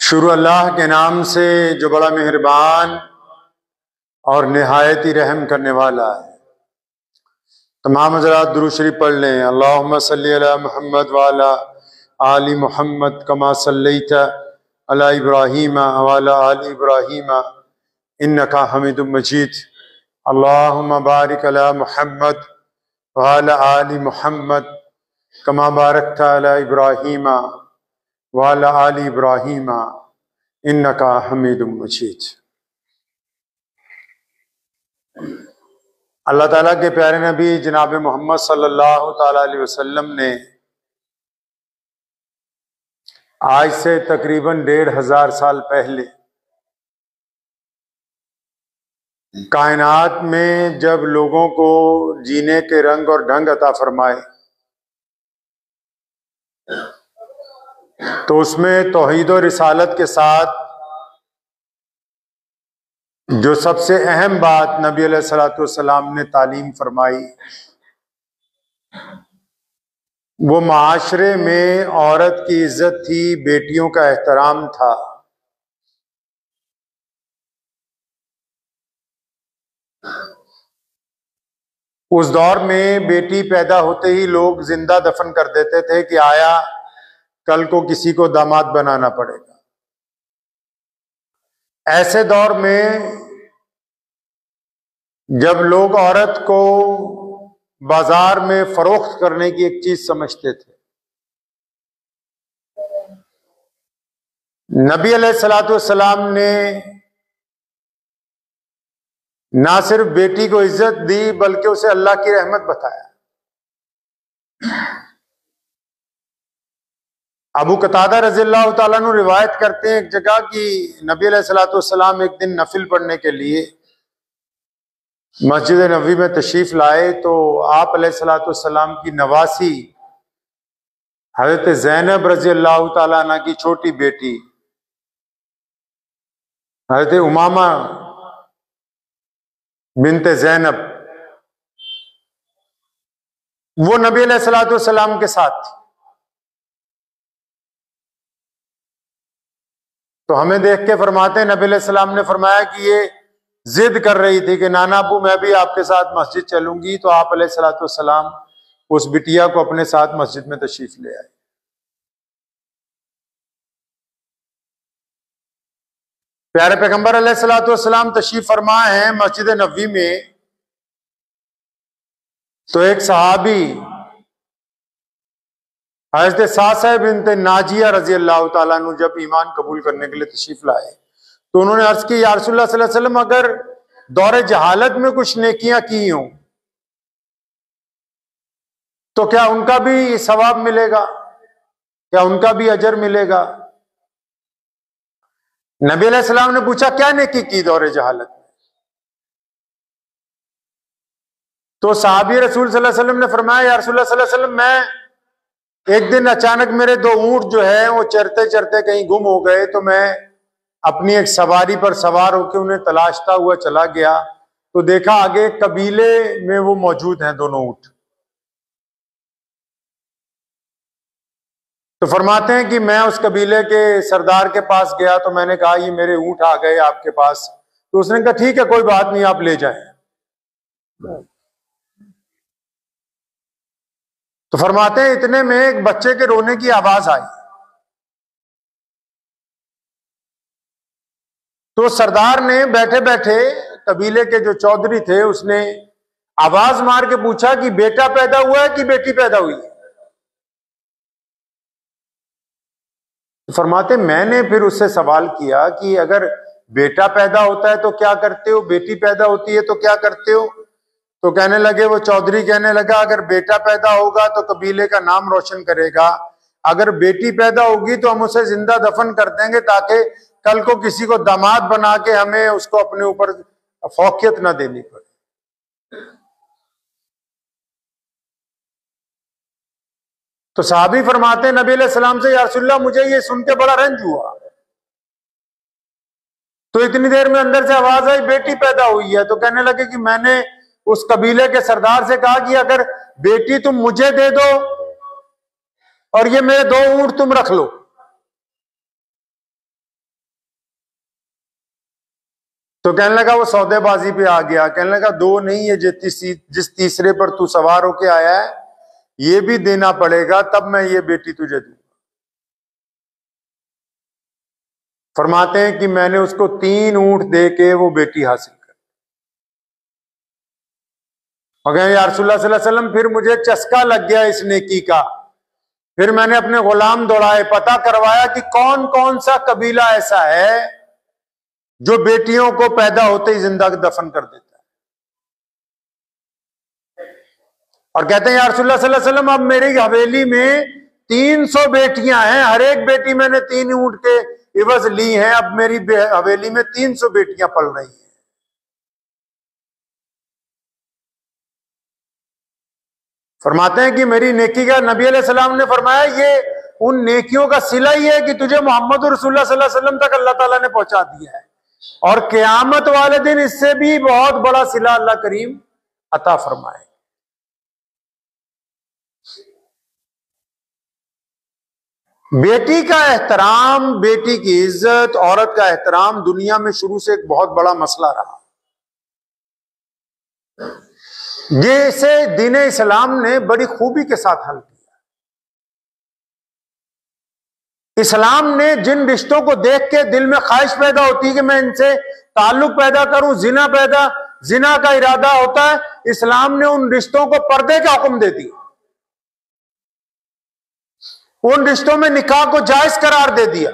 शुरू अल्लाह के नाम से जो बड़ा मेहरबान और निहायत ही रहम करने वाला है। तमाम हज़रात दुरूद शरीफ पढ़ लें। अल्लाहुम्मा सल्ली अला मुहम्मद व अला आलि मुहम्मद कमा सल्लैता अला इब्राहीम व अला आलि इब्राहीम इन्नका हमीदुम मजीद। अल्लाहुम्मा बारिक अला मुहम्मद व अला आलि मुहम्मद कमा बारकता अला इब्राहीम व अला आलि इब्राहीम इन्नका हमीदुम मजीद। अल्लाह ताला के प्यारे नबी जनाब मोहम्मद सल्लल्लाहु ताला अलैहि वसल्लम ने आज से तकरीबन 1500 साल पहले कायनात में जब लोगों को जीने के रंग और ढंग अता फरमाए तो उसमें तौहीद और रिसालत के साथ जो सबसे अहम बात नबी अलैहिस्सलातु वस्सलाम ने तालीम फरमाई वो माशरे में औरत की इज्जत थी, बेटियों का एहतराम था। उस दौर में बेटी पैदा होते ही लोग जिंदा दफन कर देते थे कि आया कल को किसी को दामाद बनाना पड़ेगा। ऐसे दौर में जब लोग औरत को बाजार में फरोख्त करने की एक चीज समझते थे, नबी अलैहिस्सलातु वस्सलाम ने ना सिर्फ बेटी को इज्जत दी बल्कि उसे अल्लाह की रहमत बताया। अबू कतादा रज़ियल्लाहु ताला अन्हु रिवायत करते हैं एक जगह कि नबी अलैहिस्सलातु वस्सलाम एक दिन नफिल पढ़ने के लिए मस्जिद नबवी में तशरीफ लाए तो आप अलैहिस्सलातु वस्सलाम की नवासी हजरत ज़ैनब रज़ियल्लाहु ताला अन्हा की छोटी बेटी हजरत उमामा बिनते ज़ैनब वो नबी अलैहिस्सलातु वस्सलाम के साथ थी। तो हमें देख के फरमाते हैं नबी अलैहिस्सलाम ने फरमाया कि ये जिद कर रही थी कि नाना अबू मैं भी आपके साथ मस्जिद चलूंगी। तो आप अलैहिस्सलातु वस्सलाम उस बिटिया को अपने साथ मस्जिद में तशरीफ ले आए। प्यारे पैगंबर अलैहिस्सलातु वस्सलाम तशरीफ फरमा है मस्जिद नबवी में। तो एक सहाबी हज़रत सासा बिनते नाजिया रज़ियल्लाहु ताला अन्हु जब ईमान कबूल करने के लिए तशरीफ लाए तो उन्होंने अर्ज की या रसूलुल्लाह सल्लल्लाहु अलैहि वसल्लम अगर दौरे जहालत में कुछ नेकियां की हों तो क्या उनका भी सवाब मिलेगा, क्या उनका भी अजर मिलेगा? नबी अलैहिस्सलाम ने पूछा क्या नेकी की दौरे जहालत में? तो सहाबी रसूल सल्लल्लाहु अलैहि वसल्लम ने फरमाया या रसूलुल्लाह सल्लल्लाहु अलैहि वसल्लम मैं एक दिन अचानक मेरे 2 ऊंट जो है वो चरते चरते कहीं गुम हो गए तो मैं अपनी एक सवारी पर सवार होकर उन्हें तलाशता हुआ चला गया तो देखा आगे कबीले में वो मौजूद हैं दोनों ऊंट। तो फरमाते हैं कि मैं उस कबीले के सरदार के पास गया तो मैंने कहा ये मेरे ऊंट आ गए आपके पास। तो उसने कहा ठीक है कोई बात नहीं आप ले जाएं। तो फरमाते हैं इतने में एक बच्चे के रोने की आवाज आई। तो सरदार ने बैठे बैठे कबीले के जो चौधरी थे उसने आवाज मार के पूछा कि बेटा पैदा हुआ है कि बेटी पैदा हुई है? तो फरमाते मैंने फिर उससे सवाल किया कि अगर बेटा पैदा होता है तो क्या करते हो, बेटी पैदा होती है तो क्या करते हो? तो कहने लगे वो चौधरी कहने लगा अगर बेटा पैदा होगा तो कबीले का नाम रोशन करेगा, अगर बेटी पैदा होगी तो हम उसे जिंदा दफन कर देंगे ताकि कल को किसी को दामाद बना के हमें उसको अपने ऊपर फौकियत ना देनी पड़े। तो साहबी फरमाते नबी अलैहिस्सलाम से या रसूलल्लाह मुझे ये सुन के बड़ा रंज हुआ। तो इतनी देर में अंदर से आवाज आई बेटी पैदा हुई है। तो कहने लगे कि मैंने उस कबीले के सरदार से कहा कि अगर बेटी तुम मुझे दे दो और ये मेरे 2 ऊंट तुम रख लो तो कहने लगा वो सौदेबाजी पे आ गया, कहने लगा दो नहीं है, जिस तीसरे पर तू सवार होके आया है ये भी देना पड़ेगा, तब मैं ये बेटी तुझे दूंगा। फरमाते हैं कि मैंने उसको 3 ऊंट दे के वो बेटी हासिल कर। और कहें या रसूलुल्लाह सल्लल्लाहु अलैहि वसल्लम, फिर मुझे चस्का लग गया इस नेकी का, फिर मैंने अपने गुलाम दौड़ाए, पता करवाया कि कौन कौन सा कबीला ऐसा है जो बेटियों को पैदा होते ही जिंदा दफन कर देता है। और कहते हैं या रसूलुल्लाह सल्लल्लाहु अलैहि वसल्लम, अब मेरी हवेली में 300 बेटियां हैं, हर एक बेटी मैंने 3 ऊंट के इवज ली हैं, अब मेरी हवेली में 300 बेटियां पल रही हैं। फरमाते हैं कि मेरी नेकी का नबी अलैहि सलाम ने फरमाया ये उन नेकियों का सिला ही है कि तुझे मोहम्मद रसूलुल्लाह सल्लल्लाहु अलैहि वसल्लम तक अल्लाह ताला ने पहुंचा दिया है, और क़यामत वाले दिन इससे भी बहुत बड़ा सिला अल्लाह करीम अता फरमाए। बेटी का एहतराम, बेटी की इज्जत, औरत का एहतराम दुनिया में शुरू से एक बहुत बड़ा मसला रहा, जिसे दीन इस्लाम ने बड़ी खूबी के साथ हल किया। इस्लाम ने जिन रिश्तों को देख के दिल में ख्वाहिश पैदा होती है कि मैं इनसे ताल्लुक पैदा करूं, जिना का इरादा होता है, इस्लाम ने उन रिश्तों को पर्दे का हुक्म दे दिया, उन रिश्तों में निकाह को जायज करार दे दिया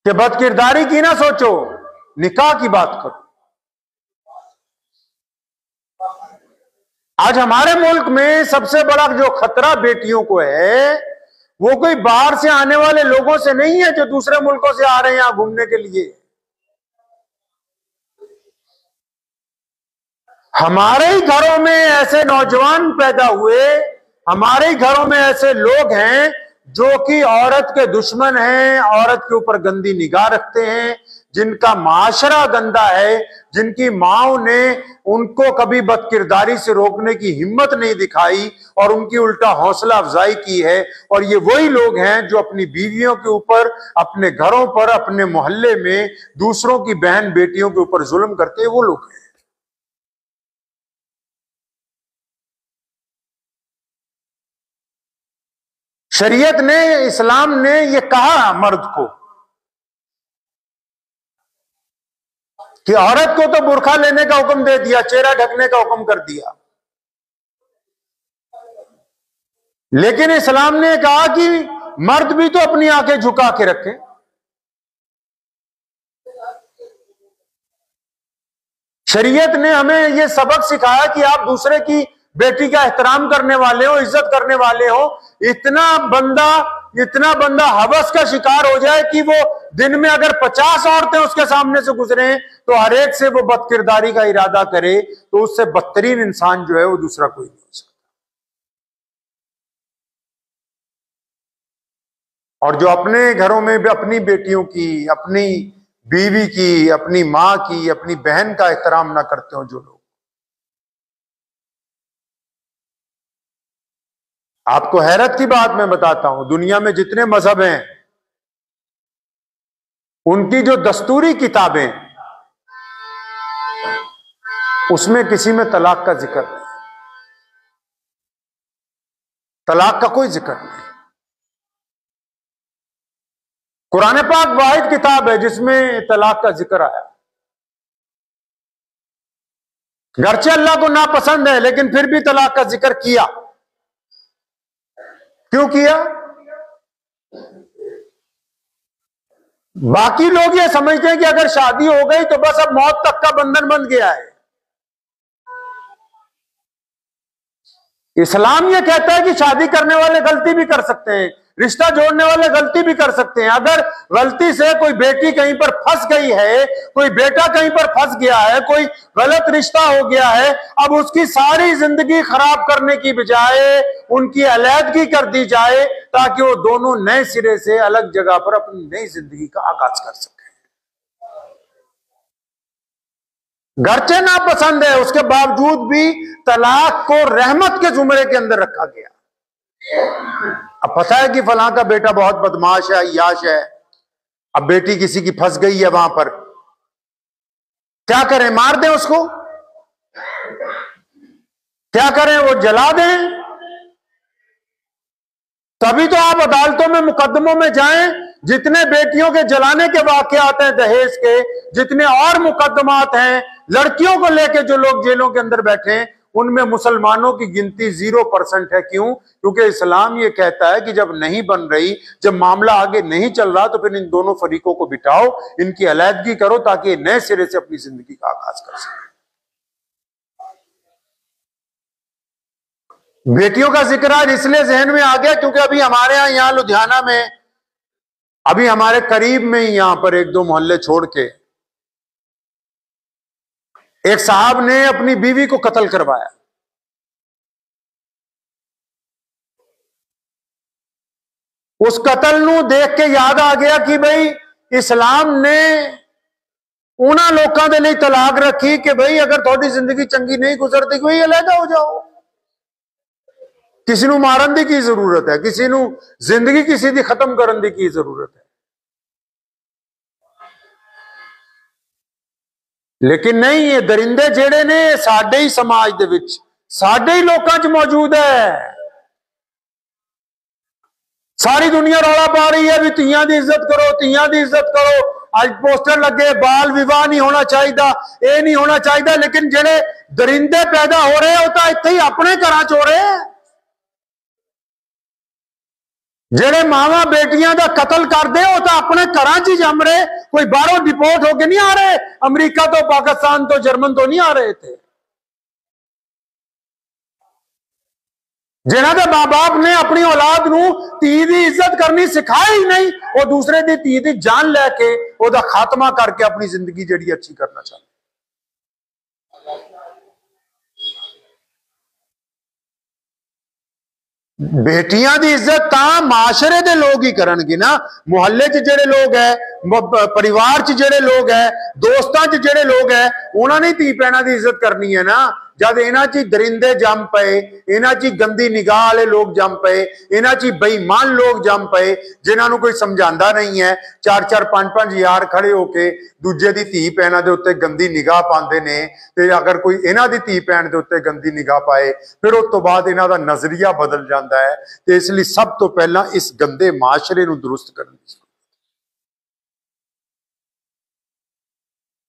कि बदकिरदारी की ना सोचो, निकाह की बात करो। आज हमारे मुल्क में सबसे बड़ा जो खतरा बेटियों को है वो कोई बाहर से आने वाले लोगों से नहीं है जो दूसरे मुल्कों से आ रहे हैं यहां घूमने के लिए। हमारे ही घरों में ऐसे नौजवान पैदा हुए, हमारे ही घरों में ऐसे लोग हैं जो कि औरत के दुश्मन हैं, औरत के ऊपर गंदी निगाह रखते हैं, जिनका माशरा गंदा है, जिनकी माओ ने उनको कभी बदकिरदारी से रोकने की हिम्मत नहीं दिखाई और उनकी उल्टा हौसला अफजाई की है। और ये वही लोग हैं जो अपनी बीवियों के ऊपर, अपने घरों पर, अपने मोहल्ले में दूसरों की बहन बेटियों के ऊपर जुल्म करते हैं, वो लोग हैं। शरीयत ने, इस्लाम ने यह कहा मर्द को कि औरत को तो बुर्का लेने का हुक्म दे दिया, चेहरा ढकने का हुक्म कर दिया, लेकिन इस्लाम ने कहा कि मर्द भी तो अपनी आंखें झुका के रखे। शरीयत ने हमें यह सबक सिखाया कि आप दूसरे की बेटी का एहतराम करने वाले हो, इज्जत करने वाले हो। इतना बंदा हवस का शिकार हो जाए कि वो दिन में अगर 50 औरतें उसके सामने से गुजरे तो हर एक से वो बदकिरदारी का इरादा करे, तो उससे बदतरीन इंसान जो है वो दूसरा कोई नहीं हो सकता। और जो अपने घरों में भी अपनी बेटियों की, अपनी बीवी की, अपनी मां की, अपनी बहन का एहतराम ना करते हो जो लोग, आपको हैरत की बात मैं बताता हूं, दुनिया में जितने मजहब हैं उनकी जो दस्तूरी किताबें, उसमें किसी में तलाक का जिक्र नहीं, तलाक का कोई जिक्र नहीं। कुरान पाक वाहिद किताब है जिसमें तलाक का जिक्र आया। गरचे अल्लाह को नापसंद है लेकिन फिर भी तलाक का जिक्र किया। क्यों किया? बाकी लोग ये समझते हैं कि अगर शादी हो गई तो बस अब मौत तक का बंधन बन गया है। इस्लाम ये कहता है कि शादी करने वाले गलती भी कर सकते हैं, रिश्ता जोड़ने वाले गलती भी कर सकते हैं। अगर गलती से कोई बेटी कहीं पर फंस गई है, कोई बेटा कहीं पर फंस गया है, कोई गलत रिश्ता हो गया है, अब उसकी सारी जिंदगी खराब करने की बजाय उनकी अलैदगी कर दी जाए ताकि वो दोनों नए सिरे से अलग जगह पर अपनी नई जिंदगी का आगाज कर सके। गरचे नापसंद है उसके बावजूद भी तलाक को रहमत के जुमरे के अंदर रखा गया। अब पता है कि फलां का बेटा बहुत बदमाश है, अय्याश है, अब बेटी किसी की फंस गई है वहां पर, क्या करें? मार दें उसको? क्या करें? वो जला दें? तभी तो आप अदालतों में मुकदमों में जाएं, जितने बेटियों के जलाने के वाकयात हैं दहेज के, जितने और मुकदमात हैं लड़कियों को लेकर जो लोग जेलों के अंदर बैठे हैं, उनमें मुसलमानों की गिनती 0% है। क्यों? क्योंकि इस्लाम ये कहता है कि जब नहीं बन रही, जब मामला आगे नहीं चल रहा, तो फिर इन दोनों फरीकों को बिठाओ, इनकी अलहदगी करो, ताकि नए सिरे से अपनी जिंदगी का आगाज कर सके। बेटियों का जिक्र आज इसलिए जहन में आ गया क्योंकि अभी हमारे यहाँ लुधियाना में, अभी हमारे करीब में ही यहां पर 1-2 मोहल्ले छोड़ के एक साहब ने अपनी बीवी को कत्ल करवाया। उस कत्ल नू देख के याद आ गया कि भाई इस्लाम ने उन्हां लोगों के लिए तलाक रखी कि भाई अगर थोड़ी जिंदगी चंगी नहीं गुजरती, कोई अलहदा हो जाओ। किसी नू मारन दी की जरूरत है? किसी नू जिंदगी किसी दी खत्म करन दी की जरूरत है? लेकिन नहीं, ये दरिंदे जेड़े ने साडे ही समाज दे विच, साडे ही लोकां च मौजूद है। सारी दुनिया रौला पा रही है भी तियां दी इज्जत करो, तियां दी इज्जत करो। आज पोस्टर लगे बाल विवाह नहीं होना चाहिए, ये नहीं होना चाहिए, लेकिन जेड़े दरिंदे पैदा हो रहे हो तो इत्थे ही अपने घरां च हो रहे हैं। जेड़े मावा बेटियां का कत्ल करते हो तो अपने घरां च ही जम रहे, कोई बाहरों डिपोर्ट होके नहीं आ रहे, अमेरिका तो, पाकिस्तान तो, जर्मन तो नहीं आ रहे थे। जिन्हां दे मां बाप ने अपनी औलाद नू धी दी इज्जत करनी सिखाई ही नहीं, वो दूसरे दी धी दी जान लैके ओदा खात्मा करके अपनी जिंदगी जिहड़ी अच्छी करना चाहते। बेटियां दी इज्जत तां माशरे दे लोग ही करनगे ना। मुहल्ले च जेड़े लोग है, परिवार च जेड़े लोग है, दोस्तां च जेड़े लोग है, उन्होंने धी भैणां दी इज्जत करनी है ना। जब इन्हां च दरिंदे जम पे, इन्हां च गंदी निगाह वाले लोग जम पे, इन्हां च बेईमान लोग जम पे, जिन्हां कोई समझांदा नहीं है, 4-4 5-5 यार खड़े होके दूजे दी धी भैणां दे उत्ते गंदी निगाह पांदे ने। ते अगर कोई इन्हां दी धी भैण दे उत्ते गंदी निगाह पाए, फिर उस तो बाद इन्हां दा नजरिया बदल जाता है। ते इसलिए सब तो पहला इस गंदे माशरे नूं दुरुस्त करन दी।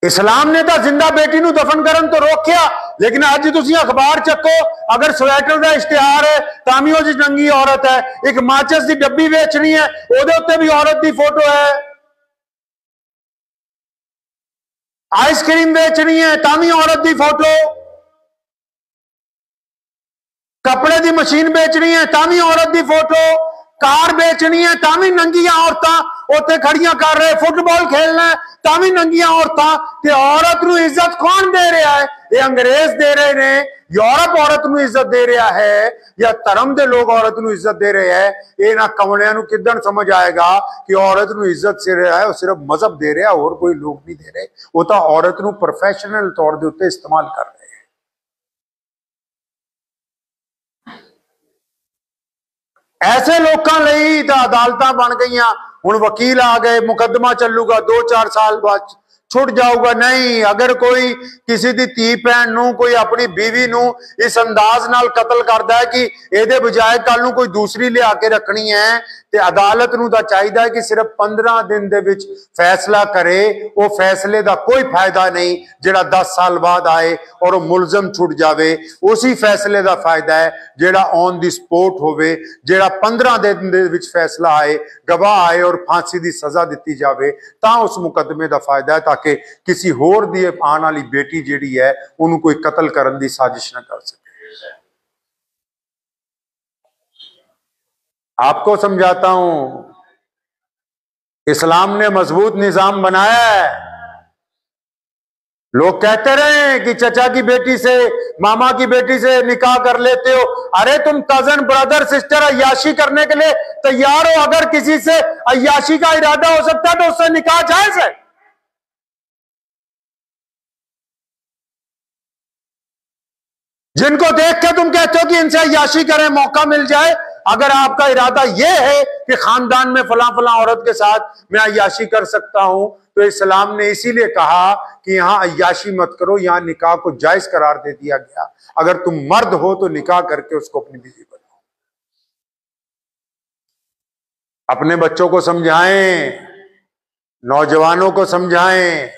इस्लाम ने तो जिंदा बेटी नूं दफन करन तो रोकिया, लेकिन अज तुसीं अखबार चक्को, अगर स्वेटर का इश्तिहार है तां भी नंगी औरत है, एक माचिस की डब्बी वेचनी है उहदे उत्ते भी औरत की फोटो है, आइसक्रीम बेचनी है तां भी औरत की फोटो, कपड़े की मशीन बेचनी है तां भी औरत की फोटो, कार बेचनी है तां भी नंगियां औरतां उत्ते खड़ियां कर रहे, फुटबॉल खेलना है तां भी नंगियां औरतां। ते औरत नूं इज्जत कौन दे रहा है? ये अंग्रेज दे रहे ने, यूरोप औरत नूं इज्जत दे रहा है, या धर्म के लोग औरत नूं इज्जत दे रहे हैं? ये ना कमलियां नूं किदन समझ आएगा कि औरत नूं इज्जत से रहा है, वो सिर्फ मजहब दे रहा है और कोई लोग नहीं दे रहे। वो तो औरत नूं प्रोफेशनल तौर के उत्ते इस्तेमाल कर रहे। ऐसे लोगों लई तां अदालतां बन गई, हुण वकील आ गए, मुकदमा चलूगा, 2-4 साल बाद छुट जाऊगा। नहीं, अगर कोई किसी दी धी भैन नूं, कोई अपनी बीवी नूं इस अंदाज नाल कतल करदा है कि इहदे बजाय कल नूं कोई दूसरी लिया के रखनी है, ते अदालत नूं तां चाहिदा है कि सिर्फ 15 दिन दे विच फैसला करे। वो फैसले दा कोई फायदा नहीं जिहड़ा 10 साल बाद आए और वो मुलजम छुट जावे। उसी फैसले दा फायदा है जिहड़ा ऑन दी स्पॉट होवे, जिहड़ा 15 दिन दे विच फैसला आए, गवाह आए और फांसी दी सजा दित्ती जावे, तां उस मुकदमे दा फायदा है, ताकि किसी होर दी आने वाली बेटी जिहड़ी है उन्होंने कोई कत्ल करन दी साजिश ना कर सके। आपको समझाता हूं, इस्लाम ने मजबूत निजाम बनाया है। लोग कहते रहे कि चचा की बेटी से, मामा की बेटी से निकाह कर लेते हो। अरे तुम कजन, ब्रदर, सिस्टर अय्याशी करने के लिए तैयार हो। अगर किसी से अय्याशी का इरादा हो सकता है तो उससे निकाह जायज है। जिनको देख के तुम कहते हो कि इनसे अय्याशी करें, मौका मिल जाए, अगर आपका इरादा यह है कि खानदान में फला फला औरत के साथ मैं अय्याशी कर सकता हूं, तो इस्लाम ने इसीलिए कहा कि यहां अय्याशी मत करो, यहां निकाह को जायज करार दे दिया गया। अगर तुम मर्द हो तो निकाह करके उसको अपनी बीवी बनाओ। अपने बच्चों को समझाएं, नौजवानों को समझाएं,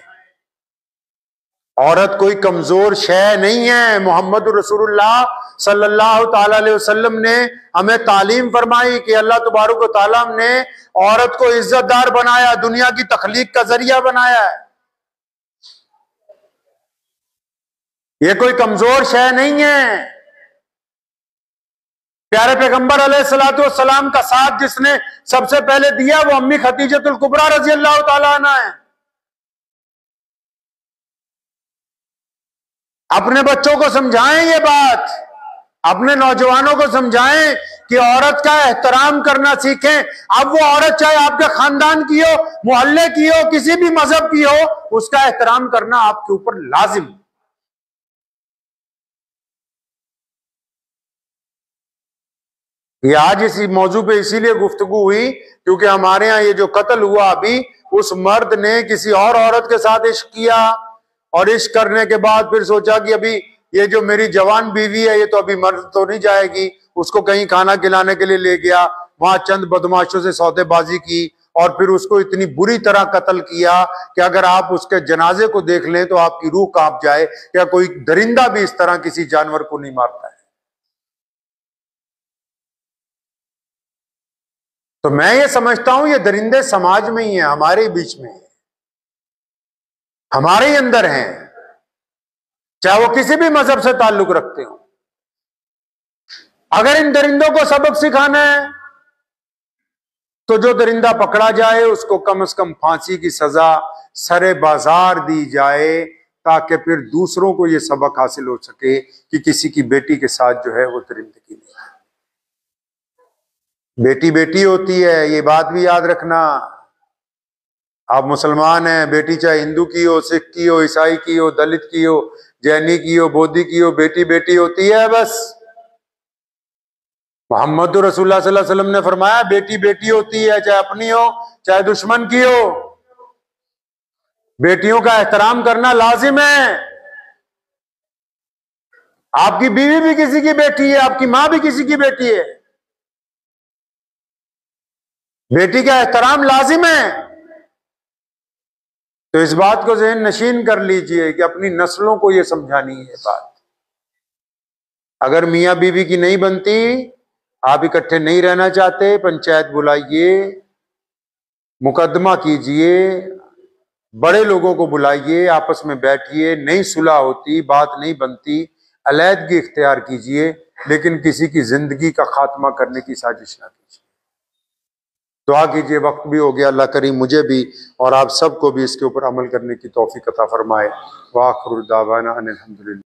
औरत कोई कमजोर शय नहीं है। मोहम्मद रसूलुल्लाह सल्लल्लाहु ताला अलैहि वसल्लम ने हमें तालीम फरमाई कि अल्लाह तबारक व तआला ने औरत को इज्जतदार बनाया, दुनिया की तखलीक का जरिया बनाया है। ये कोई कमजोर शय नहीं है। प्यारे पैगंबर अलैहिस्सलातु वस्सलाम का साथ जिसने सबसे पहले दिया वो अम्मी खदीजतुल कुबरा रजी अल्लाह ताला अन्हा है। अपने बच्चों को समझाएं ये बात, अपने नौजवानों को समझाएं कि औरत का एहतराम करना सीखें। अब वो औरत चाहे आपके खानदान की हो, मोहल्ले की हो, किसी भी मजहब की हो, उसका एहतराम करना आपके ऊपर लाजिम। ये आज इसी मौजू पे इसीलिए गुफ्तगू हुई क्योंकि हमारे यहाँ ये जो कत्ल हुआ अभी, उस मर्द ने किसी और औरत के साथ इश्क किया और इश्क करने के बाद फिर सोचा कि अभी ये जो मेरी जवान बीवी है ये तो अभी मर तो नहीं जाएगी, उसको कहीं खाना खिलाने के लिए ले गया, वहां चंद बदमाशों से सौदेबाजी की और फिर उसको इतनी बुरी तरह कत्ल किया कि अगर आप उसके जनाजे को देख लें तो आपकी रूह कांप जाए। क्या कोई दरिंदा भी इस तरह किसी जानवर को नहीं मारता है? तो मैं ये समझता हूं ये दरिंदे समाज में ही है, हमारे बीच में, हमारे ही अंदर हैं, चाहे वो किसी भी मजहब से ताल्लुक रखते हो। अगर इन दरिंदों को सबक सिखाना है तो जो दरिंदा पकड़ा जाए उसको कम से कम फांसी की सजा सरे बाजार दी जाए, ताकि फिर दूसरों को यह सबक हासिल हो सके कि किसी की बेटी के साथ जो है वो दरिंदगी नहीं है। बेटी बेटी होती है, ये बात भी याद रखना। आप मुसलमान हैं, बेटी चाहे हिंदू की हो, सिख की हो, ईसाई की हो, दलित की हो, जैनी की हो, बोधी की हो, बेटी बेटी होती है बस। मोहम्मद रसूलुल्लाह सल्लल्लाहु अलैहि वसल्लम ने फरमाया बेटी बेटी होती है, चाहे अपनी हो चाहे दुश्मन की हो। बेटियों का एहतराम करना लाजिम है। आपकी बीवी भी किसी की बेटी है, आपकी मां भी किसी की बेटी है, बेटी का एहतराम लाजिम है। तो इस बात को ज़हन नशीन कर लीजिए कि अपनी नस्लों को यह समझानी है बात। अगर मियां बीवी की नहीं बनती, आप इकट्ठे नहीं रहना चाहते, पंचायत बुलाइए, मुकदमा कीजिए, बड़े लोगों को बुलाइए, आपस में बैठिए, नहीं सुलह होती, बात नहीं बनती, अलहदगी इख्तियार कीजिए, लेकिन किसी की जिंदगी का खात्मा करने की साजिश ना कीजिए। दुआ कीजिए, वक्त भी हो गया। अल्लाह करीम मुझे भी और आप सबको भी इसके ऊपर अमल करने की तौफीक अता फरमाए। व आखिर दावाना अनिल हम्दुलिल्लाह।